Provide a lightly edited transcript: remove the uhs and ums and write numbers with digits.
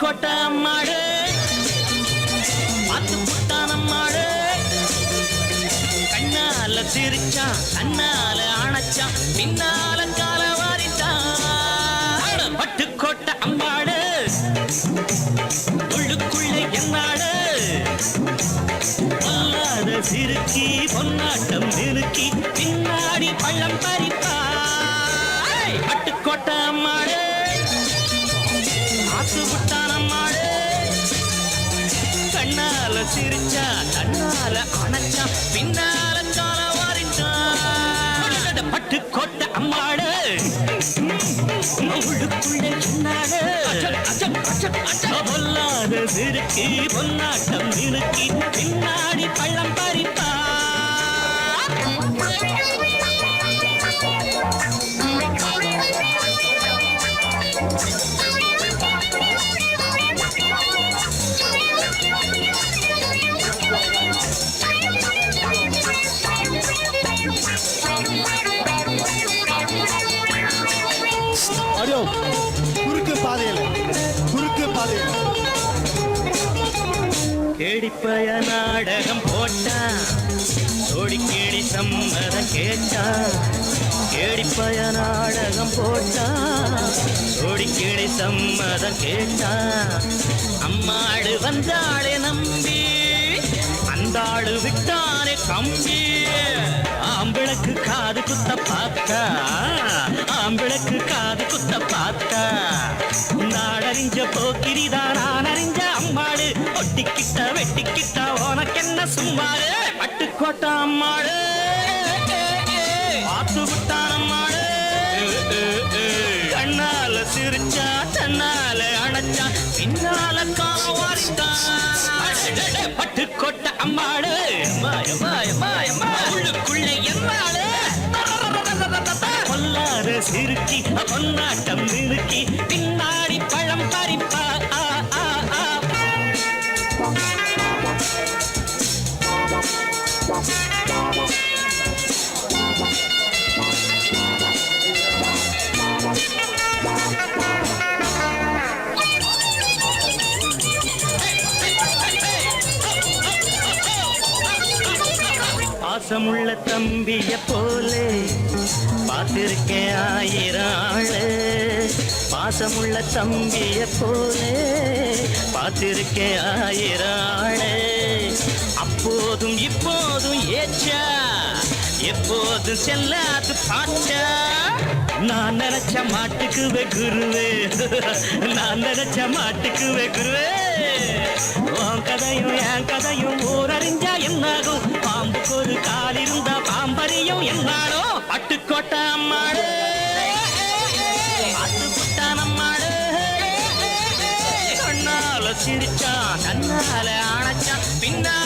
பட்டுக்கோட்டை அம்மாடு பார்த்து புட்டான அம்மாடு கண்ணால சிரிச்சான் கண்ணால அணைச்சான் பின்னால கால வாரிட்டான் பட்டுக்கோட்டை அம்மாடு உள்ளுக்குள்ளே என்னாடு பொல்லாத சிறுக்கி பொன்னாட்டம் நிறுக்கி பின்னாடி பள்ளம் பறிப்பா பட்டுக்கோட்டை அம்மாடு ஆத்து விட்டான அம்மாடு கண்ணால சிரிச்சா கண்ணால அணைச்சா பின்னால கால வாரிட்டான் பட்டுக்கோட்டை அம்மாடு உள்ளுக்குள்ளே என்னாடு பொல்லாத சிறுக்கி பொன்னாட்டம் நிறுக்கி பின்னாடி பள்ளம் பறிப்பா குறுக்கு பாதையில் கேடிப்பய நாடகம் போட்டான் சோடிக்கேடி சம்மதம் கேட்டான் கேடிப்பய நாடகம் போட்டான் சோடிக்கேடி சம்மதம் கேட்டான் அம்மாடு வந்தாளே நம்பி அந்தாடு விட்டானே கம்பி ஆம்பிளக்கு காது குத்த பார்த்தா ஆம்பிளக்கு காது குத்த பார்த்தா நாடறிஞ்ச போக்கிரிதா நான் அறிஞ்ச அம்மாடு ஒட்டிக்கிட்ட வெட்டிக்கிட்ட உனக்கென்ன சும்மாடு பட்டுக்கோட்டை அம்மாடு பார்த்து விட்டான் அம்மாடு கண்ணால சிரிச்சா தன்னால அணைச்சா பின்னால காலம் வாரிட்டான் பட்டுக்கோட்டை அம்மாடு உள்ளுக்குள்ளே என்னாடு பொல்லாத சிறுக்கி பொன்னாட்டம் நிறுக்கி பின்னாடி பழம் பறிப்பா பாசமுள்ள தம்பிய போலே பார்த்திருக்கேன் ஆயிரம் ஆளு பாசமுள்ள தம்பிய போலே பார்த்திருக்கேன் ஆயிரம் ஆளு அப்போதும் இப்போதும் ஏச்சா எப்போதும் செல்லாது பாச்சா நான் நினைச்ச மாட்டுக்குவே குருவே நான் நினைச்ச மாட்டுக்குவே குருவே உன் கதையும் என் கதையும் ஊரறிஞ்சா என்னாகும் பாம்புக்கு ஒரு கால் இருந்தா பாம்பறியும் என்னானோ பட்டுக்கோட்டை அம்மாடு பார்த்து புட்டான அம்மாடு கண்ணால சிரிச்சா கண்ணால அணைச்சா பின்னா